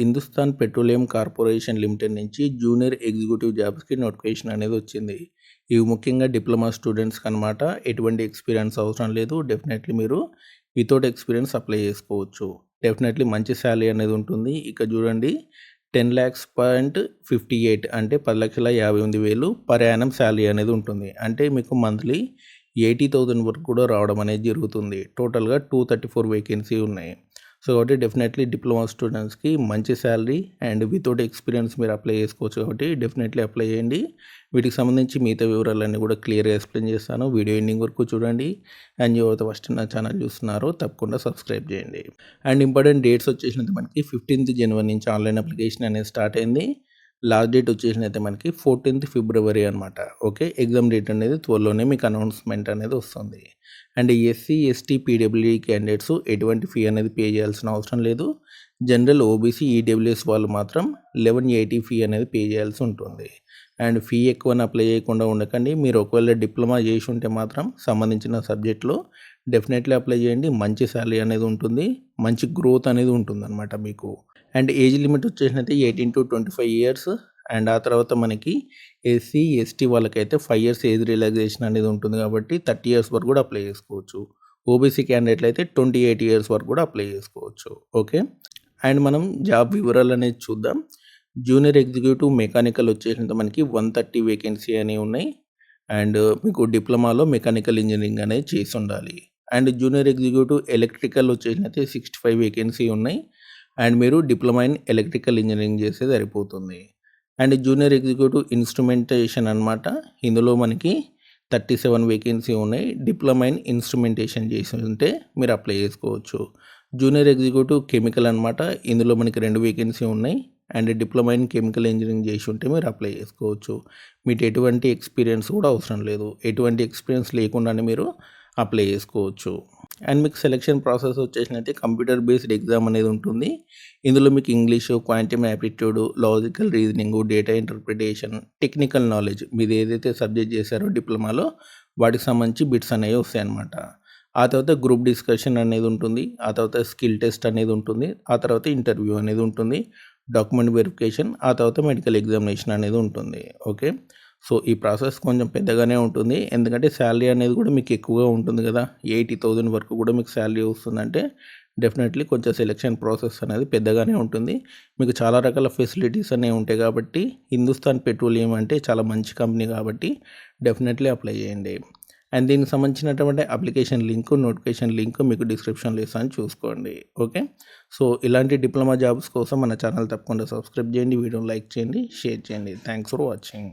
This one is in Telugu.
హిందుస్థాన్ పెట్రోలియం కార్పొరేషన్ లిమిటెడ్ నుంచి జూనియర్ ఎగ్జిక్యూటివ్ జాబ్స్కి నోటిఫికేషన్ అనేది వచ్చింది. ఇవి ముఖ్యంగా డిప్లొమా స్టూడెంట్స్కి అనమాట. ఎటువంటి ఎక్స్పీరియన్స్ అవసరం లేదు. డెఫినెట్లీ మీరు వితౌట్ ఎక్స్పీరియన్స్ అప్లై చేసుకోవచ్చు. డెఫినెట్లీ మంచి శాలరీ అనేది ఉంటుంది. ఇక చూడండి, 10,58 అంటే 10,58,000 పర్ యానం శాలరీ అనేది ఉంటుంది. అంటే మీకు మంత్లీ 80,000 వరకు కూడా రావడం అనేది జరుగుతుంది. టోటల్గా 234 వేకెన్సీ ఉన్నాయి. సో కాబట్టి డెఫినెట్లీ డిప్లొమా స్టూడెంట్స్కి మంచి శాలరీ అండ్ వితౌట్ ఎక్స్పీరియన్స్ మీరు అప్లై చేసుకోవచ్చు. కాబట్టి డెఫినెట్లీ అప్లై చేయండి. వీటికి సంబంధించి మిగతా వివరాలన్నీ కూడా క్లియర్గా ఎక్స్ప్లెయిన్ చేస్తాను. వీడియో ఎండింగ్ వరకు చూడండి. అండ్ ఎవరైతే ఫస్ట్ నా ఛానల్ చూస్తున్నారో తప్పకుండా సబ్స్క్రైబ్ చేయండి. అండ్ ఇంపార్టెంట్ డేట్స్ వచ్చేసినట్టు మనకి 15th జనవరి నుంచి ఆన్లైన్ అప్లికేషన్ అనేది స్టార్ట్ అయింది. లాస్ట్ డేట్ వచ్చేసినైతే మనకి 14th ఫిబ్రవరి అనమాట. ఓకే, ఎగ్జామ్ డేట్ అనేది త్వరలోనే మీకు అనౌన్స్మెంట్ అనేది వస్తుంది. And SC, ST, PWD candidates ఎటువంటి ఫీ అనేది పే చేయాల్సిన అవసరం లేదు. జనరల్, ఓబీసీ, ఈడబ్ల్యూఎస్ వాళ్ళు మాత్రం 1180 ఫీ అనేది పే చేయాల్సి ఉంటుంది. అండ్ ఫీ ఎక్కువని అప్లై చేయకుండా ఉండకండి. మీరు ఒకవేళ డిప్లొమా చేసి ఉంటే మాత్రం సంబంధించిన సబ్జెక్ట్లో డెఫినెట్లీ అప్లై చేయండి. మంచి శాలరీ అనేది ఉంటుంది, మంచి గ్రోత్ అనేది ఉంటుంది అనమాట మీకు. అండ్ ఏజ్ లిమిట్ వచ్చేసినైతే 18 to 25 ఇయర్స్. అండ్ ఆ తర్వాత మనకి ఎస్సీ, ఎస్టీ వాళ్ళకైతే 5 years ఏజ్ రిలాక్సేషన్ అనేది ఉంటుంది కాబట్టి 30 years వరకు కూడా అప్లై చేసుకోవచ్చు. ఓబీసీ క్యాండిడేట్లు అయితే 28 years వరకు కూడా అప్లై చేసుకోవచ్చు. ఓకే, అండ్ మనం జాబ్ వివరాలు అనేది చూద్దాం. జూనియర్ ఎగ్జిక్యూటివ్ మెకానికల్ వచ్చేసినంత మనకి 130 వేకెన్సీ అనేవి ఉన్నాయి. అండ్ మీకు డిప్లొమాలో మెకానికల్ ఇంజనీరింగ్ అనేది చేసి ఉండాలి. అండ్ జూనియర్ ఎగ్జిక్యూటివ్ ఎలక్ట్రికల్ వచ్చేసినైతే 65 వేకెన్సీ ఉన్నాయి. అండ్ మీరు డిప్లొమా ఇన్ ఎలక్ట్రికల్ ఇంజనీరింగ్ చేస్తే సరిపోతుంది. అండ్ జూనియర్ ఎగ్జిక్యూటివ్ ఇన్స్ట్రుమెంటేషన్ అనమాట. ఇందులో మనకి 37 వేకెన్సీ ఉన్నాయి. డిప్లొమా ఇన్ ఇన్స్ట్రుమెంటేషన్ చేసి ఉంటే మీరు అప్లై చేసుకోవచ్చు. జూనియర్ ఎగ్జిక్యూటివ్ కెమికల్ అనమాట. ఇందులో మనకి 2 వేకెన్సీ ఉన్నాయి. And diploma in chemical engineering చేసి ఉంటే మీరు అప్లై చేసుకోవచ్చు. మీకు ఎటువంటి ఎక్స్పీరియన్స్ కూడా అవసరం లేదు. ఎటువంటి ఎక్స్పీరియన్స్ లేకుండానే మీరు అప్లై చేసుకోవచ్చు. అండ్ మీకు సెలెక్షన్ ప్రాసెస్ వచ్చేసినైతే కంప్యూటర్ బేస్డ్ ఎగ్జామ్ అనేది ఉంటుంది. ఇందులో మీకు English, quantum aptitude, logical reasoning, data interpretation, technical knowledge మీరు ఏదైతే సబ్జెక్ట్ చేశారో డిప్లొమాలో వాటికి సంబంధించి బిట్స్ అనేవి వస్తాయి అన్నమాట. ఆ తర్వాత గ్రూప్ డిస్కషన్ అనేది ఉంటుంది. ఆ తర్వాత స్కిల్ టెస్ట్ అనేది ఉంటుంది. ఆ తర్వాత ఇంటర్వ్యూ అనేది ఉంటుంది. డాక్యుమెంట్ వెరిఫికేషన్, ఆ తర్వాత మెడికల్ ఎగ్జామినేషన్ అనేది ఉంటుంది. ఓకే, సో ఈ ప్రాసెస్ కొంచెం పెద్దగానే ఉంటుంది. ఎందుకంటే శాలరీ అనేది కూడా మీకు ఎక్కువగా ఉంటుంది కదా. 80,000 వరకు కూడా మీకు శాలరీ వస్తుందంటే డెఫినెట్లీ కొంచెం సెలెక్షన్ ప్రాసెస్ అనేది పెద్దగానే ఉంటుంది. మీకు చాలా రకాల ఫెసిలిటీస్ అనేవి ఉంటాయి కాబట్టి హిందుస్థాన్ పెట్రోలియం అంటే చాలా మంచి కంపెనీ కాబట్టి డెఫినెట్లీ అప్లై చేయండి. అండ్ దీనికి సంబంధించినటువంటి అప్లికేషన్ లింక్, నోటిఫికేషన్ లింక్ మీకు డిస్క్రిప్షన్లో ఇస్తాను, చూసుకోండి. ఓకే, సో ఇలాంటి డిప్లొమా జాబ్స్ కోసం మన ఛానల్ తప్పకుండా సబ్స్క్రైబ్ చేయండి, వీడియోని లైక్ చేయండి, షేర్ చేయండి. Thanks for watching.